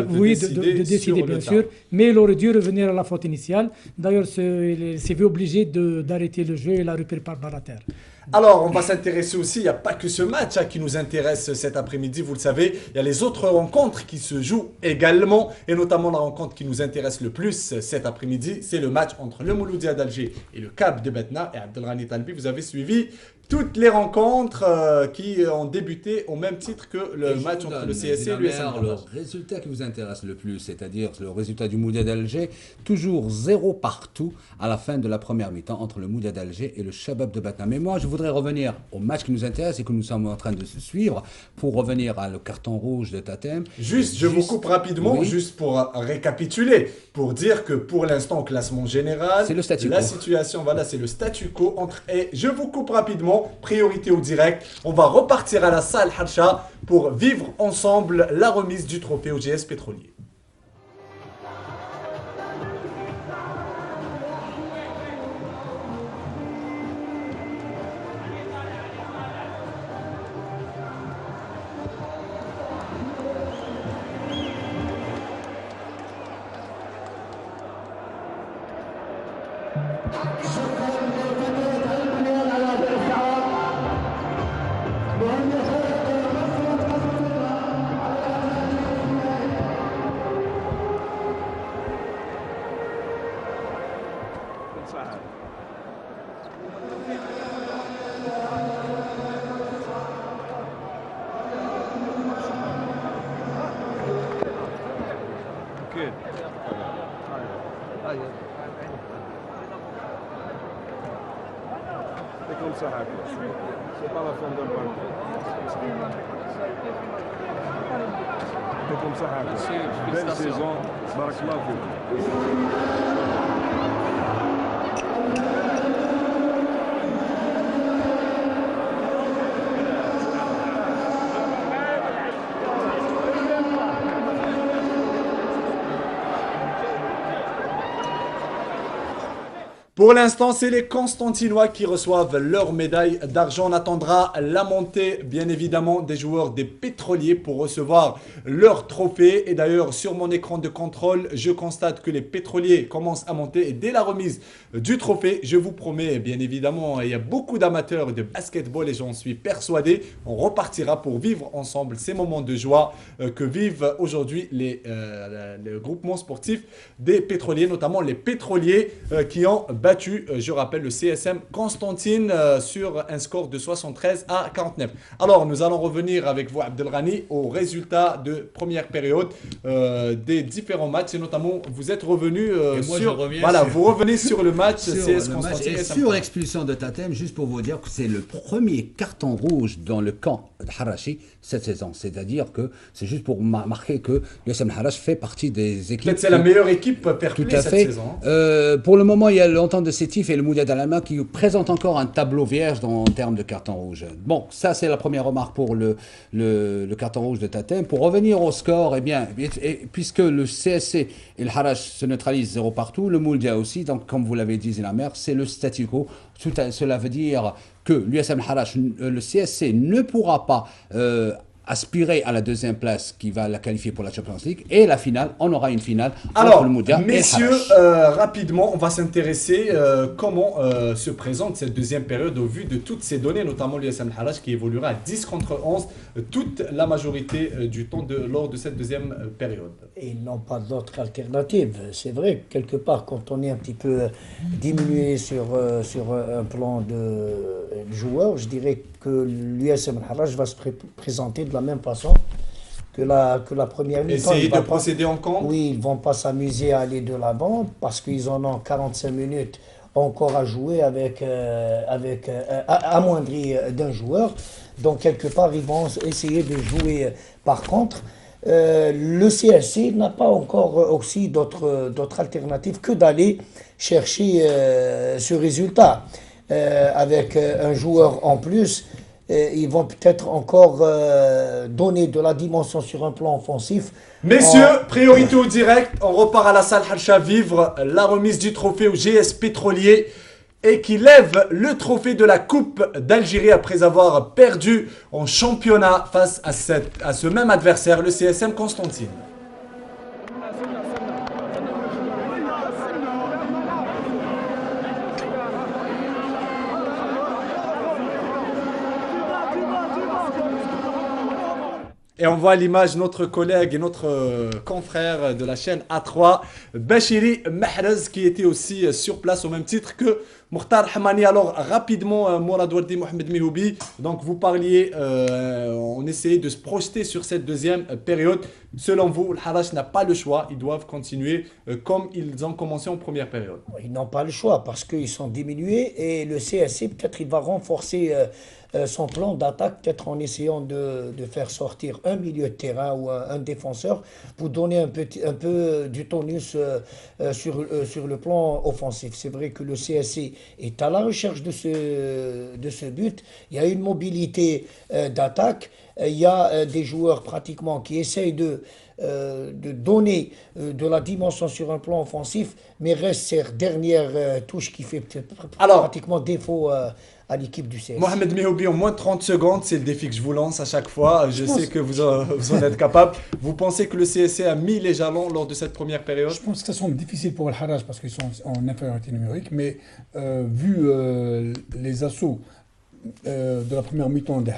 Oui, de décider décider sur le bien tas. sûr, mais il aurait dû revenir à la faute initiale. D'ailleurs, il s'est vu obligé d'arrêter le jeu et l'a repris par balle à terre. Alors, on va s'intéresser aussi, il n'y a pas que ce match qui nous intéresse cet après-midi, vous le savez, il y a les autres rencontres qui se jouent également, et notamment la rencontre qui nous intéresse le plus cet après-midi, c'est le match entre le Mouloudia d'Alger et le Cap de Betna. Et Abdelghani Talbi, vous avez suivi toutes les rencontres qui ont débuté au même titre que le match entre le CSC et l'USM le Rabat. résultat qui vous intéresse le plus, c'est-à-dire le résultat du Moudia d'Alger, toujours 0 partout à la fin de la première mi-temps entre le Moudia d'Alger et le Shabab de Batna. Mais moi, je voudrais revenir au match qui nous intéresse et que nous sommes en train de suivre pour revenir à le carton rouge de Tatem. Juste, je vous coupe rapidement, Oui. juste pour récapituler, pour dire que pour l'instant, au classement général, C'est le statu la quo. situation, voilà, c'est le statu quo entre. Et je vous coupe rapidement, priorité au direct. On va repartir à la salle Harsha pour vivre ensemble la remise du trophée au GS Pétrolier. C'est comme ça, c'est pas la fin d'un banc. C'est comme ça, belle saison, barakallahu fik. Pour l'instant, c'est les Constantinois qui reçoivent leur médaille d'argent. On attendra la montée, bien évidemment, des joueurs des pétroliers pour recevoir leur trophée. Et d'ailleurs, sur mon écran de contrôle, je constate que les pétroliers commencent à monter. Et dès la remise du trophée, je vous promets, bien évidemment, il y a beaucoup d'amateurs de basketball et j'en suis persuadé. On repartira pour vivre ensemble ces moments de joie que vivent aujourd'hui le groupement sportif des pétroliers, notamment les pétroliers qui ont battu, je rappelle, le CSM Constantine sur un score de 73 à 49. Alors, nous allons revenir avec vous, Abdelghani, aux résultats de première période des différents matchs et notamment, vous êtes revenu vous revenez sur le match Sur CS le match Constantine et et sur l'expulsion de Tatem, juste pour vous dire que c'est le premier carton rouge dans le camp de Harachi cette saison. C'est-à-dire que c'est juste pour marquer que l'USM Harachi fait partie des équipes. Peut-être c'est la meilleure équipe fair Tout play à cette fait. saison. Pour le moment, il y a l'entente de Sétif et le Moudia d'Alama qui présentent encore un tableau vierge en termes de carton rouge. Bon, ça c'est la première remarque pour le carton rouge de Tatem. Pour revenir au score, eh bien, puisque le CSC et le Harach se neutralisent 0 partout, le Moudia aussi, donc comme vous l'avez dit, la mer, c'est le statu quo. Cela veut dire que l'USM Harach, le CSC ne pourra pas aspirer à la deuxième place qui va la qualifier pour la Champions League et la finale, on aura une finale Alors, entre le Moudia et le messieurs, Harach. rapidement, on va s'intéresser comment se présente cette deuxième période au vu de toutes ces données, notamment l'USM Harach qui évoluera à 10 contre 11 toute la majorité du temps lors de cette deuxième période. Et ils n'ont pas d'autre alternative. C'est vrai que quelque part, quand on est un petit peu diminué sur un plan de joueurs, je dirais que l'USM Haraj va se présenter de la même façon que la première mi-temps. Essayer de procéder en compte. Oui, ils ne vont pas s'amuser à aller de l'avant parce qu'ils en ont 45 minutes encore à jouer avec amoindri d'un joueur. Donc, quelque part, ils vont essayer de jouer. Par contre, le CSC n'a pas encore aussi d'autres alternatives que d'aller chercher ce résultat. Avec un joueur en plus, ils vont peut-être encore donner de la dimension sur un plan offensif. Messieurs, priorité au direct, on repart à la salle Harsha vivre la remise du trophée au GS Pétrolier et qui lève le trophée de la Coupe d'Algérie après avoir perdu en championnat face à ce même adversaire, le CSM Constantine. Et on voit à l'image notre collègue et notre confrère de la chaîne A3, Bachiri Mahrez, qui était aussi sur place au même titre que Mokhtar Hamani. Alors rapidement, Mourad Wardi, Mohamed Mihoubi, donc vous parliez, on essayait de se projeter sur cette deuxième période. Selon vous, le Harash n'a pas le choix, ils doivent continuer comme ils ont commencé en première période. Ils n'ont pas le choix parce qu'ils sont diminués et le CSC, peut-être, il va renforcer son plan d'attaque, peut-être en essayant de faire sortir un milieu de terrain ou un défenseur pour donner un peu du tonus sur le plan offensif. C'est vrai que le CSC est à la recherche de ce but. Il y a une mobilité d'attaque. Il y a des joueurs pratiquement qui essayent de donner de la dimension sur un plan offensif, mais reste cette dernière touche qui fait pratiquement défaut à l'équipe du CS. Mohamed Mihoubi, en moins de 30 secondes, c'est le défi que je vous lance à chaque fois. Je sais que vous en êtes capable. Vous pensez que le CSC a mis les jalons lors de cette première période? Je pense que ça semble difficile pour le Harash parce qu'ils sont en infériorité numérique, mais vu les assauts de la première mi-temps des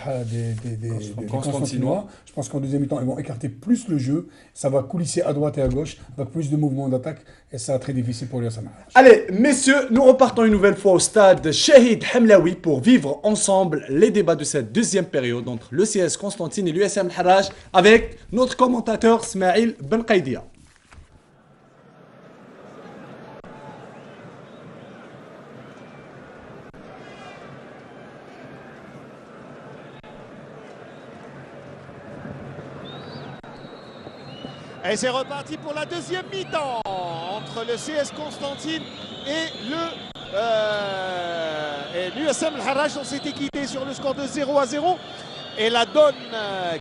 Constantinois, je pense qu'en deuxième mi-temps, ils vont écarter plus le jeu, ça va coulisser à droite et à gauche, avec plus de mouvements d'attaque, et ça sera très difficile pour l'USM Harash. Allez, messieurs, nous repartons une nouvelle fois au stade Shahid Hamlaoui pour vivre ensemble les débats de cette deuxième période entre le CS Constantine et l'USM Harash avec notre commentateur Smaïl Ben Qaidia. Et c'est reparti pour la deuxième mi-temps entre le CS Constantine et l'USM Harash. On s'était quitté sur le score de 0-0. Et la donne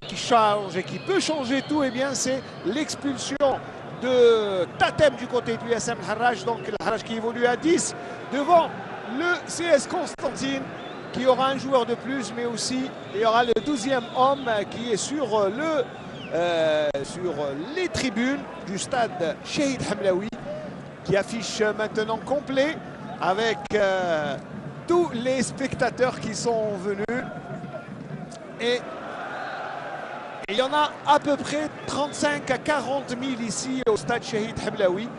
qui change et qui peut changer tout, eh bien, c'est l'expulsion de Tatem du côté de l'USM Harash. Donc le Harash qui évolue à 10 devant le CS Constantine, qui aura un joueur de plus, mais aussi il y aura le 12e homme qui est sur les tribunes du stade Shahid Hamlaoui, qui affiche maintenant complet avec tous les spectateurs qui sont venus. Et il y en a à peu près 35 à 40 000 ici au stade Shahid Hamlaoui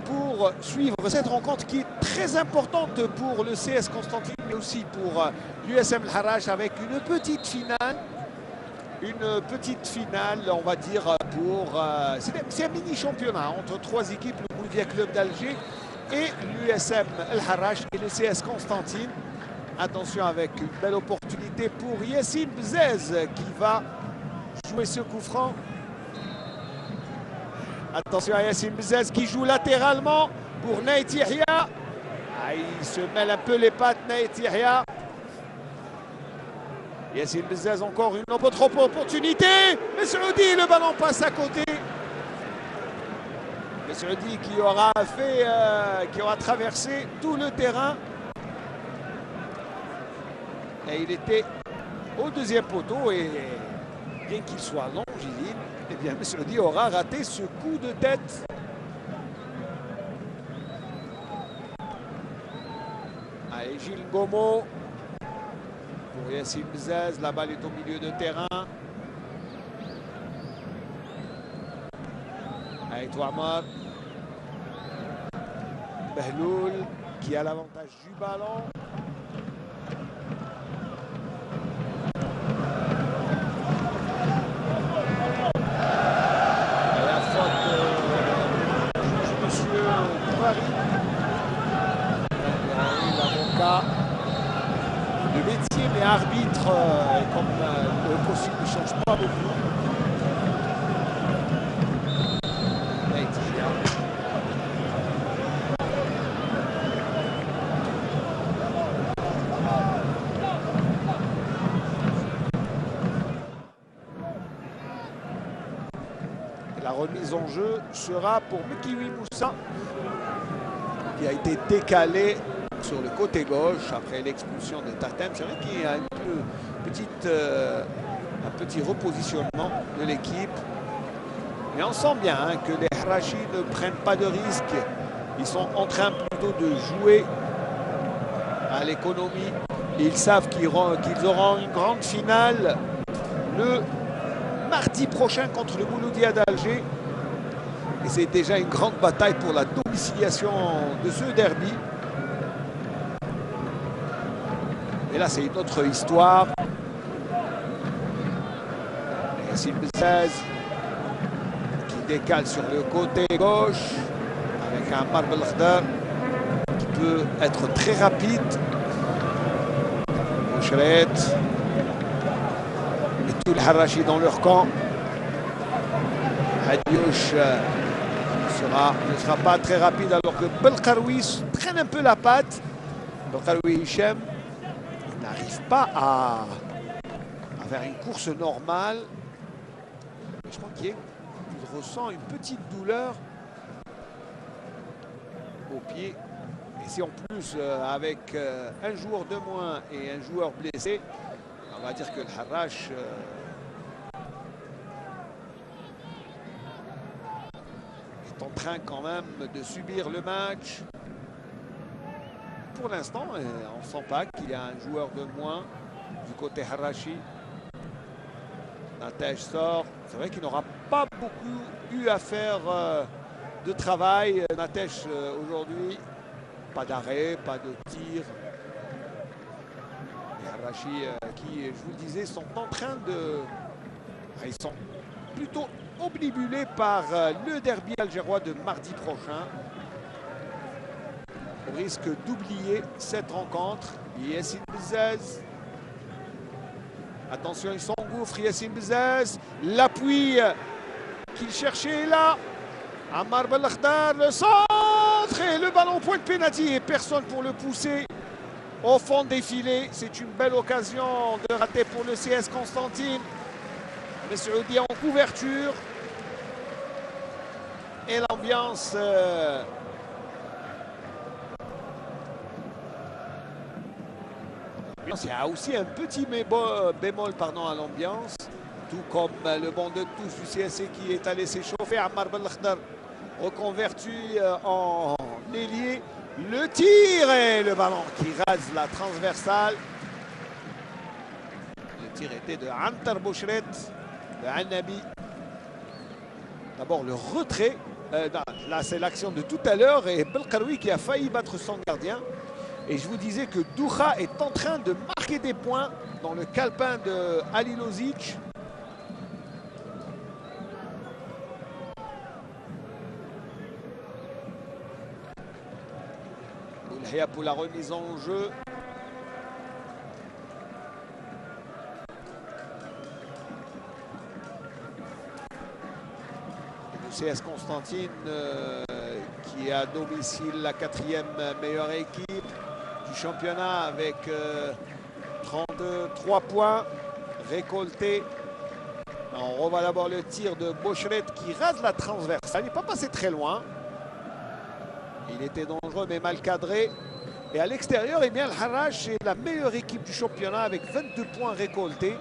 pour suivre cette rencontre qui est très importante pour le CS Constantine, mais aussi pour l'USM Harash, avec une petite finale. Une petite finale, on va dire, pour... c'est un mini-championnat entre trois équipes, le Boulouvia Club d'Alger et l'USM El Harash et le CS Constantine. Attention, avec une belle opportunité pour Yassine Bzez qui va jouer ce coup franc. Attention à Yassine Bzez qui joue latéralement pour Naït Yahya. Il se mêle un peu les pattes, Naït Yahya. Yassine Bzez, encore une autre opportunité. Messoudi, le ballon passe à côté. Messoudi qui aura traversé tout le terrain. Et il était au deuxième poteau. Et bien qu'il soit longiligne, eh bien Messoudi aura raté ce coup de tête. Allez, Gilles Gomo. Pour Yassine Bzez, la balle est au milieu de terrain. Allez, Touamar. Behloul qui a l'avantage du ballon. Et la faute de monsieur Paris. L'avocat. Le métier, mais arbitre, comme le possible ne change pas beaucoup. La remise en jeu sera pour Mekiwi Moussa, qui a été décalé sur le côté gauche après l'expulsion de Tatem. C'est vrai qu'il y a un petit repositionnement de l'équipe. Mais on sent bien que les Harashi ne prennent pas de risques. Ils sont en train plutôt de jouer à l'économie. Ils savent qu'ils auront une grande finale le mardi prochain contre le Mouloudia d'Alger. Et c'est déjà une grande bataille pour la domiciliation de ce derby. Et là, c'est une autre histoire. Yassine Bzaz qui décale sur le côté gauche avec un Ammar Belkhdar qui peut être très rapide. Bouchret et tout le Harachi dans leur camp. Hadioch ne sera pas très rapide alors que Belkaroui traîne un peu la patte. Belkaroui Hichem n'arrive pas à faire une course normale. Mais je crois qu'il ressent une petite douleur au pied. Et si en plus avec un joueur de moins et un joueur blessé, on va dire que le Harrach est en train quand même de subir le match. Pour l'instant, on ne sent pas qu'il y a un joueur de moins du côté Harachi. Natej sort. C'est vrai qu'il n'aura pas beaucoup eu à faire de travail. Natej aujourd'hui, pas d'arrêt, pas de tir. Les Harachi qui, je vous le disais, sont en train de... Ils sont plutôt obnubilés par le derby algérois de mardi prochain. On risque d'oublier cette rencontre. Yassine Bzaz. Attention, il s'engouffre, Yassine Bzaz. L'appui qu'il cherchait est là. Ammar Belkhdar, le centre et le ballon point de pénalty et personne pour le pousser au fond des filets. C'est une belle occasion de rater pour le CS Constantine. Messoudi en couverture. Et l'ambiance... Il y a aussi un petit bémol à l'ambiance, tout comme le banc de touche du CSC qui est allé s'échauffer. Ammar Belkhdar reconverti en ailier. Le tir et le ballon qui rase la transversale. Le tir était de Antar Bouchret, de Annabi. D'abord le retrait. Là c'est l'action de tout à l'heure et Belkaroui qui a failli battre son gardien. Et je vous disais que Douha est en train de marquer des points dans le calepin de Ali Lozic. Boulhia pour la remise en jeu. Le CS Constantine qui est à domicile la 4e meilleure équipe du championnat avec 33 points récoltés. On revoit d'abord le tir de Bouchret qui rase la transversale. Il n'est pas passé très loin. Il était dangereux mais mal cadré. Et à l'extérieur, eh bien, le Harrach est la meilleure équipe du championnat avec 22 points récoltés.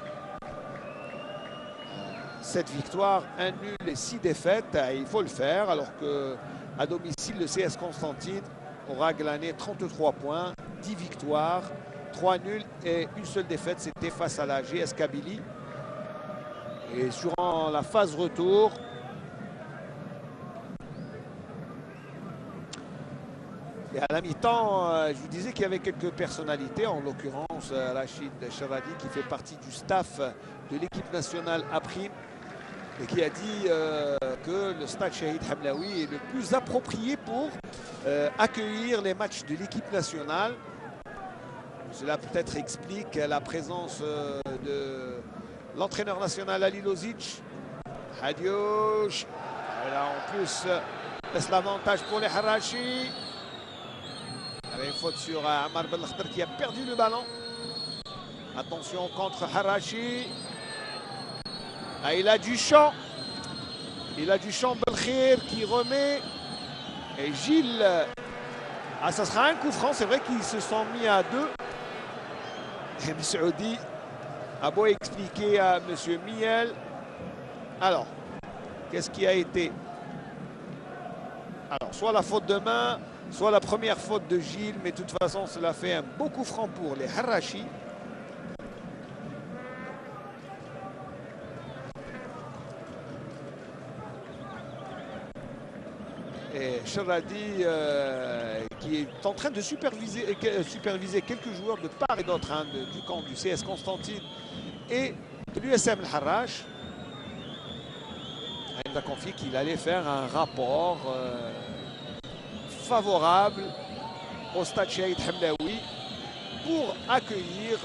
7 victoires, 1 nul et 6 défaites. Il faut le faire alors qu'à domicile, le CS Constantine aura glané 33 points, 10 victoires, 3 nuls et une seule défaite. C'était face à la GS Kabylie. Et durant la phase retour, et à la mi-temps, je vous disais qu'il y avait quelques personnalités, en l'occurrence Rachid Charadi qui fait partie du staff de l'équipe nationale à prime et qui a dit que le stade Shahid Hamlaoui est le plus approprié pour accueillir les matchs de l'équipe nationale. Cela peut-être explique la présence de l'entraîneur national Ali Lozic. Hadioch. Et là en plus laisse l'avantage pour les Harachi. Il y avait une faute sur Ammar Belkhdar qui a perdu le ballon. Attention contre Harachi. Ah, il a du champ. Il a du champ Belkhir qui remet. Et Gilles. Ah, ça sera un coup franc. C'est vrai qu'ils se sont mis à 2. Et Messoudi a beau expliquer à M. Miel. Alors, qu'est-ce qui a été? Alors, soit la faute de main, soit la première faute de Gilles. Mais de toute façon, cela fait un beau coup franc pour les Harachi. Et Sherradi qui est en train de superviser quelques joueurs de part et d'autre du camp du CS Constantine et de l'USM El Harrach. Il a confié qu'il allait faire un rapport favorable au stade Shahid Hamlaoui pour accueillir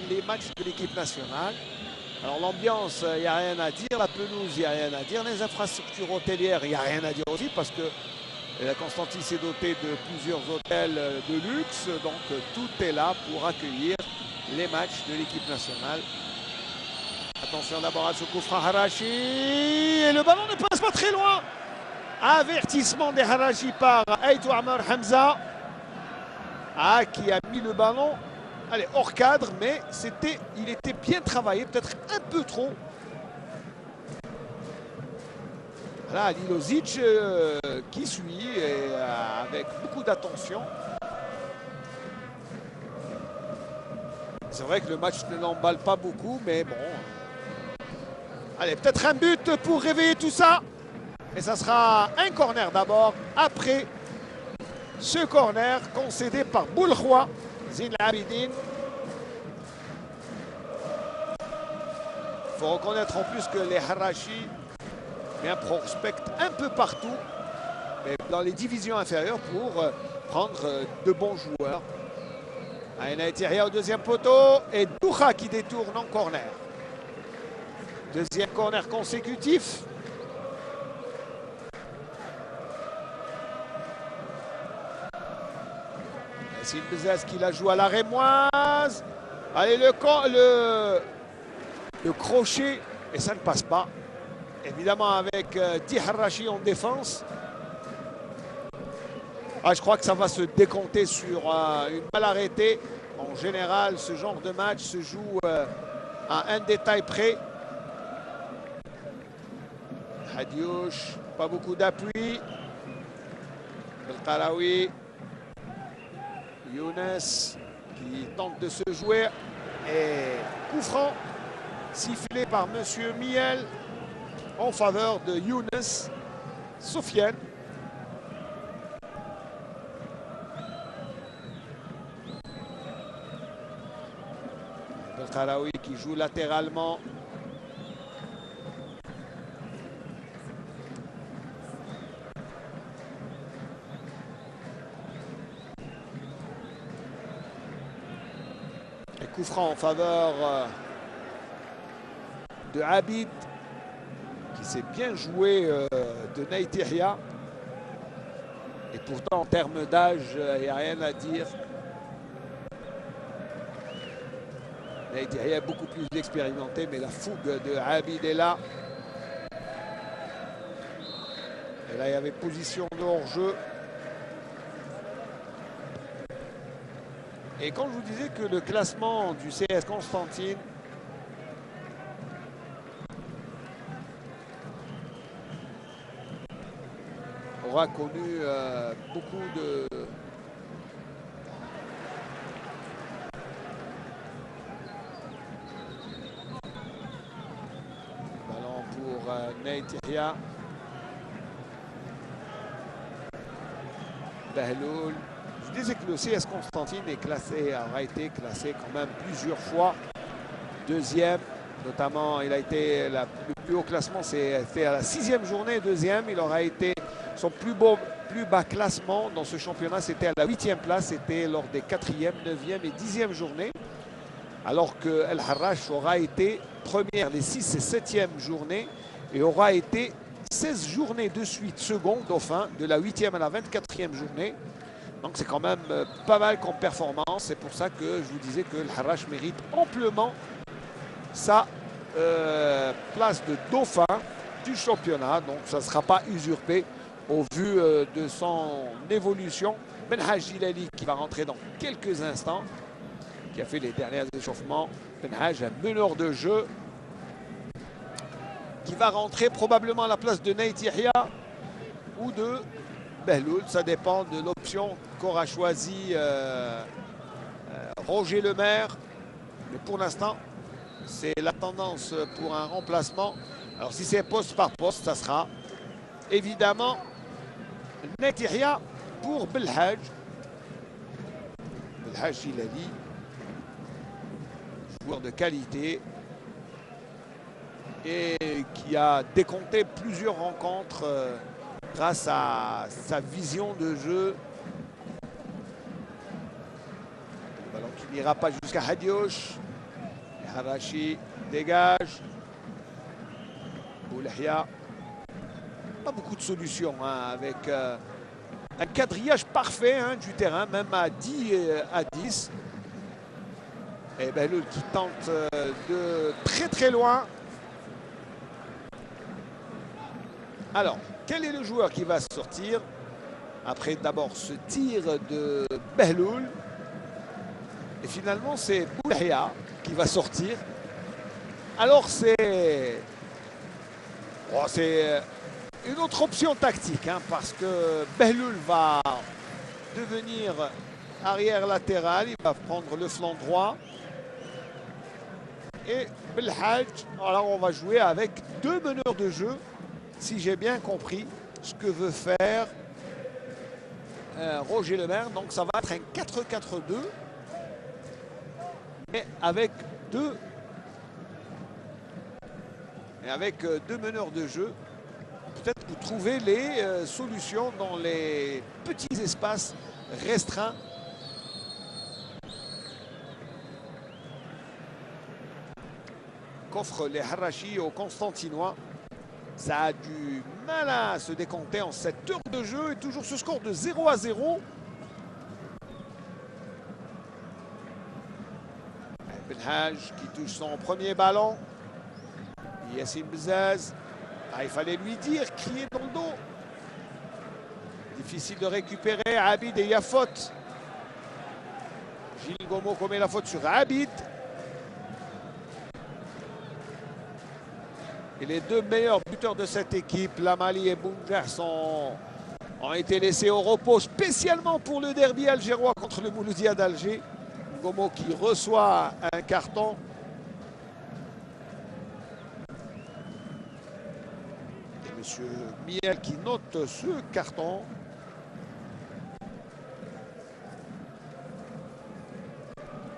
les matchs de l'équipe nationale. Alors l'ambiance, il n'y a rien à dire, la pelouse, il n'y a rien à dire, les infrastructures hôtelières, il n'y a rien à dire aussi parce que la Constantine s'est dotée de plusieurs hôtels de luxe, donc tout est là pour accueillir les matchs de l'équipe nationale. Attention d'abord à ce coup franc Harachi, et le ballon ne passe pas très loin. Avertissement des Harachi par Aïtou Amar Hamza, qui a mis le ballon hors cadre, mais il était bien travaillé, peut-être un peu trop. Voilà, Lilozic qui suit et, avec beaucoup d'attention. C'est vrai que le match ne l'emballe pas beaucoup, mais bon. Allez, peut-être un but pour réveiller tout ça. Et ça sera un corner d'abord, après ce corner concédé par Boulkhoua, Zine Abidine. Il faut reconnaître en plus que les Harachi prospectent un peu partout, mais dans les divisions inférieures pour prendre de bons joueurs. Aïna Etiria au deuxième poteau et Doucha qui détourne en corner. Deuxième corner consécutif. Yassine Bezaz qui la joue à la rémoise. Allez, le crochet, et ça ne passe pas. Évidemment avec Harachi en défense. Je crois que ça va se décompter sur une balle arrêtée. En général, ce genre de match se joue à un détail près. Hadioch, pas beaucoup d'appui. Belkaraoui. Younes qui tente de se jouer. Et coup franc sifflé par Monsieur Miel en faveur de Younes Soufiane. Belkaraoui qui joue latéralement. Et coup franc en faveur de Abid, qui s'est bien joué de Naïtihia. Et pourtant, en termes d'âge, il n'y a rien à dire. Naïtihia est beaucoup plus expérimenté, mais la fougue de Abid est là. Et là, il y avait position de hors-jeu. Et quand je vous disais que le classement du CS Constantine aura connu beaucoup de ballon pour Naïtihia. Bahloul. Je disais que le CS Constantine aura été classé quand même plusieurs fois deuxième. Notamment, il a été le plus haut classement, c'était à la 6e journée, deuxième. Il aura été son plus bas classement dans ce championnat, c'était à la 8e place. C'était lors des 4e, 9e et 10e journées. Alors que El Harrach aura été première les 6 et 7e journées et aura été 16 journées de suite second dauphin de la 8e à la 24e journée. Donc c'est quand même pas mal comme performance. C'est pour ça que je vous disais que El Harrach mérite amplement sa place de dauphin du championnat. Donc ça ne sera pas usurpé au vu de son évolution. Benhaj Jilali qui va rentrer dans quelques instants, qui a fait les derniers échauffements. Benhaj, un meneur de jeu, qui va rentrer probablement à la place de Naïtihia ou de Bahloul. Ça dépend de l'option qu'aura choisi Roger Lemaire. Mais pour l'instant, c'est la tendance pour un remplacement. Alors si c'est poste par poste, ça sera évidemment Netihya pour Belhaj. Belhaj Jilali, joueur de qualité et qui a décompté plusieurs rencontres grâce à sa vision de jeu. Le ballon qui n'ira pas jusqu'à Hadioch. Harachi dégage. Boulahia. Pas beaucoup de solutions hein, avec un quadrillage parfait hein, du terrain, même à 10 à 10. Et Behloul qui tente de très très loin. Alors, quel est le joueur qui va sortir? Après d'abord ce tir de Behloul. Et finalement, c'est Boulahia qui va sortir. Alors, c'est une autre option tactique, hein, parce que Behloul va devenir arrière latéral. Il va prendre le flanc droit. Et Belhaj, alors on va jouer avec deux meneurs de jeu, si j'ai bien compris ce que veut faire Roger Lemaire. Donc ça va être un 4-4-2, mais avec deux meneurs de jeu. Peut-être vous trouvez les solutions dans les petits espaces restreints. Qu'offrent les Harachi aux Constantinois. Ça a du mal à se décompter en 7 heures de jeu et toujours ce score de 0-0. Belhaj qui touche son premier ballon. Yassine Bzaz. Ah, il fallait lui dire, crier dans le dos. Difficile de récupérer Abid et il y a faute. Gilles Gomo commet la faute sur Abid. Et les deux meilleurs buteurs de cette équipe, Lamali et Bounjar, ont été laissés au repos spécialement pour le derby algérois contre le Mouloudia d'Alger. Gomo qui reçoit un carton. Et monsieur Miel qui note ce carton.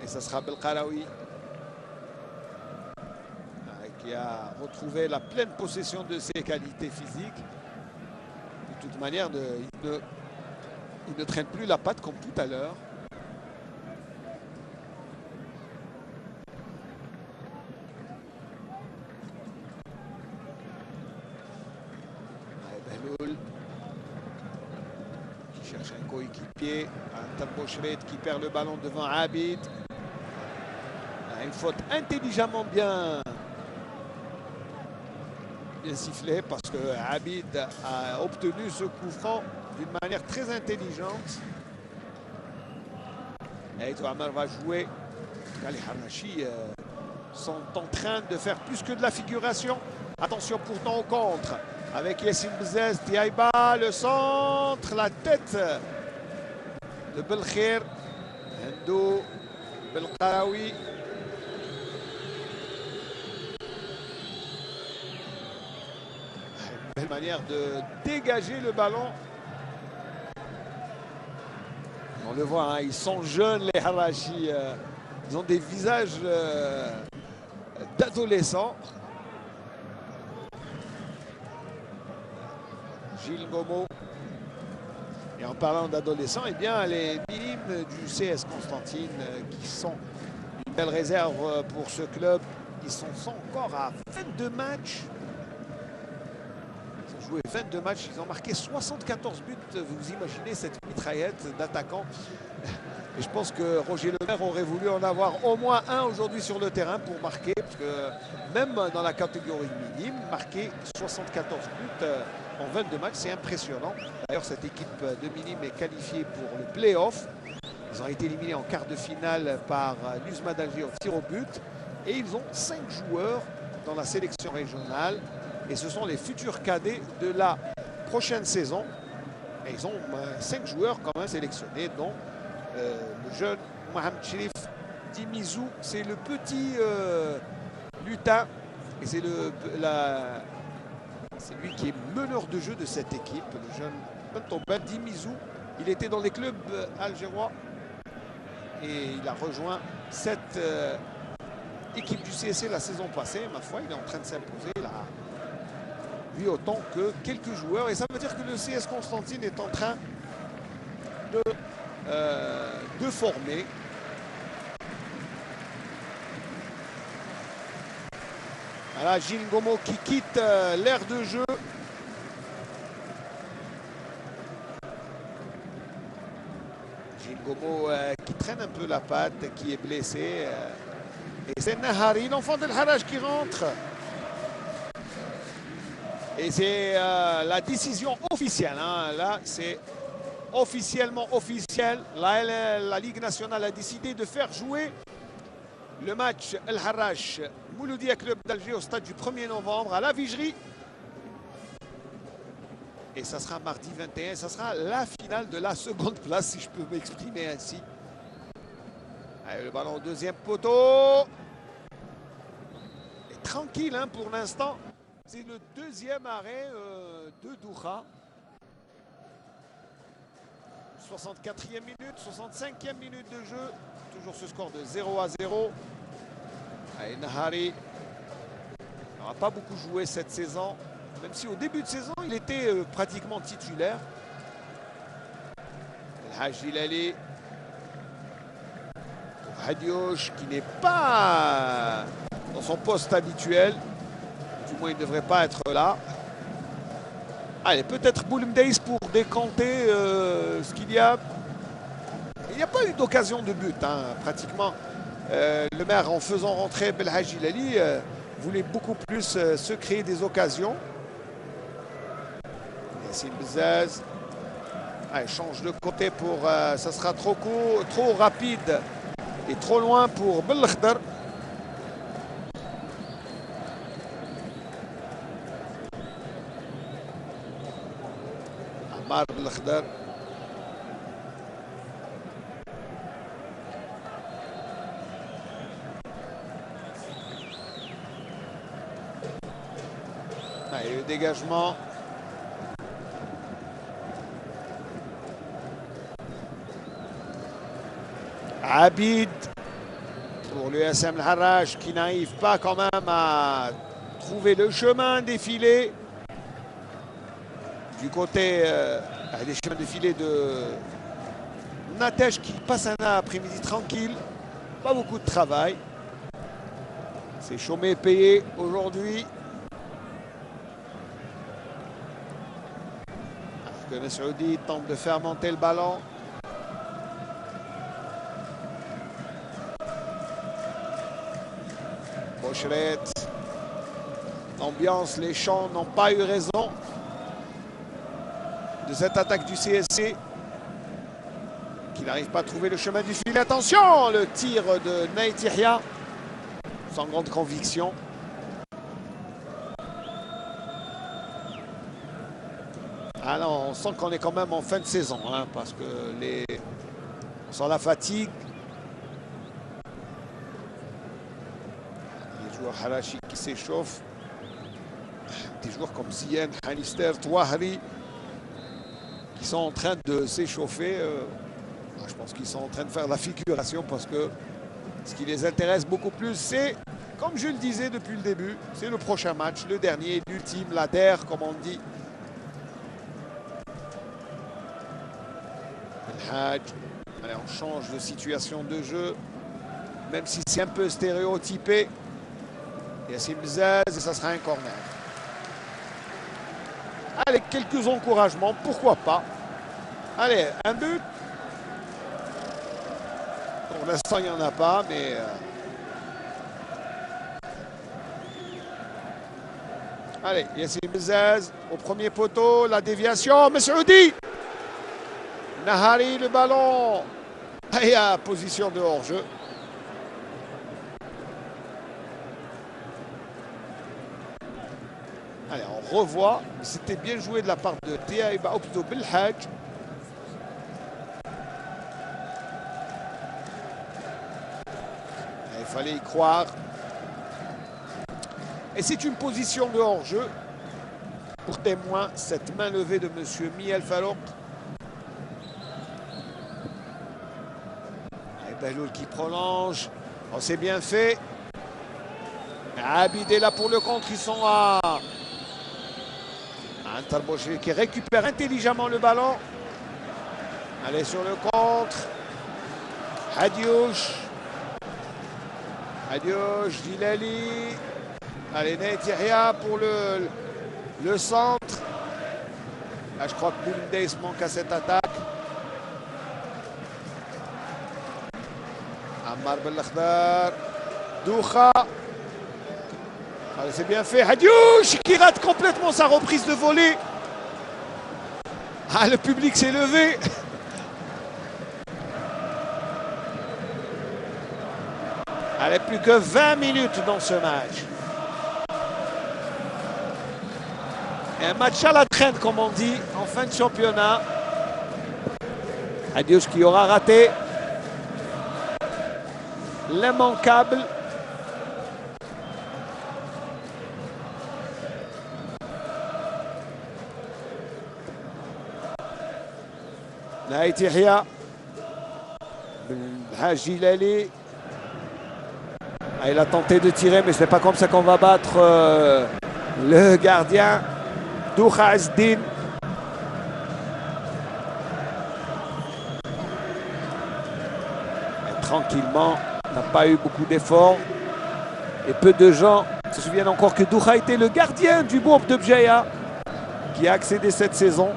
Et ça sera Belkaraoui qui a retrouvé la pleine possession de ses qualités physiques. De toute manière, il ne traîne plus la patte comme tout à l'heure. Behloul qui cherche un coéquipier. Un Tambouchret qui perd le ballon devant Abid. Une faute intelligemment bien sifflé parce que Abid a obtenu ce coup franc d'une manière très intelligente. Et Touamar va jouer. Les Harachi sont en train de faire plus que de la figuration. Attention pourtant au contre avec Yassine Bzaz, Diaïba, le centre, la tête de Belkhir, Hendo, Belkaraoui. Belle manière de dégager le ballon. On le voit, hein, ils sont jeunes les Harachi. Ils ont des visages d'adolescents. Gilles Gomo. Et en parlant d'adolescents, eh bien les minimes du CS Constantine qui sont une belle réserve pour ce club. Ils sont encore à 22 matchs. Joué 22 matchs, ils ont marqué 74 buts. Vous imaginez cette mitraillette d'attaquants. Et je pense que Roger Lemaire aurait voulu en avoir au moins un aujourd'hui sur le terrain pour marquer. Parce que même dans la catégorie minime, marquer 74 buts en 22 matchs, c'est impressionnant. D'ailleurs, cette équipe de minime est qualifiée pour le play-off. Ils ont été éliminés en quart de finale par l'USMA d'Alger au tir au but. Et ils ont 5 joueurs dans la sélection régionale. Et ce sont les futurs cadets de la prochaine saison. Et ils ont 5 joueurs quand même sélectionnés, dont le jeune Mohamed Chérif Dimizou. C'est le petit lutin. Et c'est lui qui est meneur de jeu de cette équipe, le jeune Bentoben Dimizou. Il était dans les clubs algérois et il a rejoint cette équipe du CSC la saison passée. Ma foi, il est en train de s'imposer là, lui autant que quelques joueurs. Et ça veut dire que le CS Constantine est en train de former. Voilà, Gilles Ngomo qui quitte l'aire de jeu. Gilles Ngomo qui traîne un peu la patte, qui est blessé. Et c'est Nahari, l'enfant d'El Harraj, qui rentre. Et c'est la décision officielle. Hein. Là, c'est officiellement officiel. La Ligue nationale a décidé de faire jouer le match El Harraj Mouloudia Club d'Alger au stade du 1er novembre à la Vigerie. Et ça sera mardi 21. Ça sera la finale de la seconde place, si je peux m'exprimer ainsi. Allez, le ballon au deuxième poteau. Et tranquille hein, pour l'instant. C'est le deuxième arrêt de Doha. 64e minute, 65e minute de jeu. Toujours ce score de 0-0. Allez, Nahari n'aura pas beaucoup joué cette saison. Même si au début de saison, il était pratiquement titulaire. El Hadj Hilali. Pour Hadioch, qui n'est pas dans son poste habituel. Du moins, il ne devrait pas être là. Allez, peut-être Boulmdeis pour décanter ce qu'il y a. Il n'y a pas eu d'occasion de but, hein, pratiquement. Le maire, en faisant rentrer El Hadj Hilali, voulait beaucoup plus se créer des occasions. Yassine Bzaz. Allez, change de côté pour... ça sera trop court, trop rapide et trop loin pour Belkhdar. Amar Belkhdar. Allez, le dégagement. Abid pour l'USM El Harraj qui n'arrive pas quand même à trouver le chemin défilé du côté des chemins défilés de Natech qui passe un après-midi tranquille, pas beaucoup de travail. C'est chômé payé aujourd'hui. Alors que Messoudi tente de faire monter le ballon. Bocheret. L'ambiance, les chants n'ont pas eu raison de cette attaque du CSC qui n'arrive pas à trouver le chemin du filet. Attention, le tir de Naït Yahya sans grande conviction. Ah non, on sent qu'on est quand même en fin de saison hein, parce que on sent la fatigue. Les joueurs Harachi qui s'échauffent. Des joueurs comme Zien, Hanister, Touahri qui sont en train de s'échauffer. Je pense qu'ils sont en train de faire la figuration parce que ce qui les intéresse beaucoup plus, c'est, comme je le disais depuis le début, c'est le prochain match, le dernier, l'ultime, la der, comme on dit. El Hadj. Allez, on change de situation de jeu, même si c'est un peu stéréotypé. Yassine Bzaz et ça sera un corner. Allez, quelques encouragements, pourquoi pas. Allez, un but. Pour l'instant, il n'y en a pas, mais... Allez, Yassine Bzaz au premier poteau, la déviation, Messoudi. Nahari, le ballon. Et à position de hors-jeu. Allez, on revoit. C'était bien joué de la part de Taiba Obdo Belhadj. Il fallait y croire. Et c'est une position de hors-jeu. pour témoin cette main levée de M. Miel Farouk. Et Belloul qui prolonge. Oh, c'est bien fait. Abid est là pour le contre. Ils sont à Tarbouchi qui récupère intelligemment le ballon. Allez sur le contre. Hadioch. Hadioch, Gilali. Allez, Nate Yahya pour le centre. Là, je crois que Boumdays manque à cette attaque. Ammar Belakhdar. Doucha. Allez, c'est bien fait. Hadioch qui rate complètement sa reprise de volée. Ah, le public s'est levé. Allez, plus que 20 minutes dans ce match. Et un match à la traîne, comme on dit, en fin de championnat. Hadioch qui aura raté l'immanquable. Nate Yahya. Hajilali. Ah, il a tenté de tirer, mais ce n'est pas comme ça qu'on va battre le gardien. Doucha Azdin. Tranquillement, n'a pas eu beaucoup d'efforts. Et peu de gens se souviennent encore que Doucha était le gardien du Bourg de Bjaya, qui a accédé cette saison.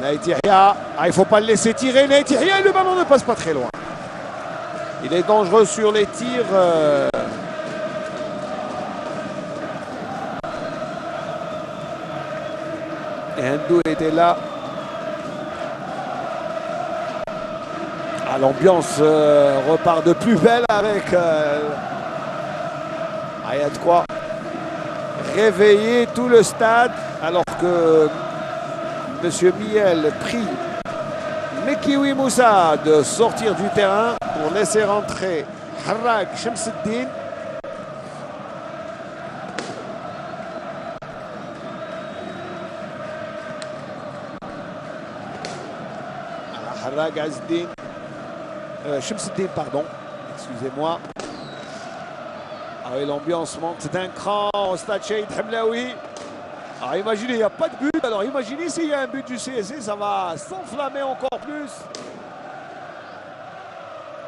Nate Yahya, il ne faut pas le laisser tirer. Nate Yahya, le ballon ne passe pas très loin. Il est dangereux sur les tirs. Et Ndou était là. Ah, l'ambiance repart de plus belle avec... il y a de quoi réveiller tout le stade alors que... Monsieur Miel prie Mekiwi Moussa de sortir du terrain pour laisser rentrer Harrag Shamsuddin. Harrag Azdin. Shamsuddin, pardon. Excusez-moi. Ah oui, l'ambiance monte d'un cran au stade Shahid Hamlaoui. Alors imaginez, il n'y a pas de but. Alors imaginez s'il y a un but du CSC, ça va s'enflammer encore plus.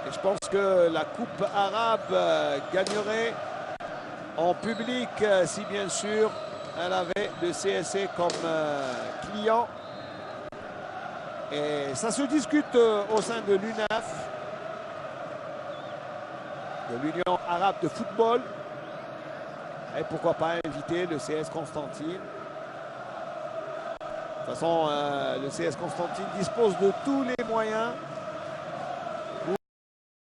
Et je pense que la Coupe arabe gagnerait en public si bien sûr elle avait le CSC comme client. Et ça se discute au sein de l'UNAF, de l'Union arabe de football. Et pourquoi pas inviter le CS Constantine. De toute façon, le CS Constantine dispose de tous les moyens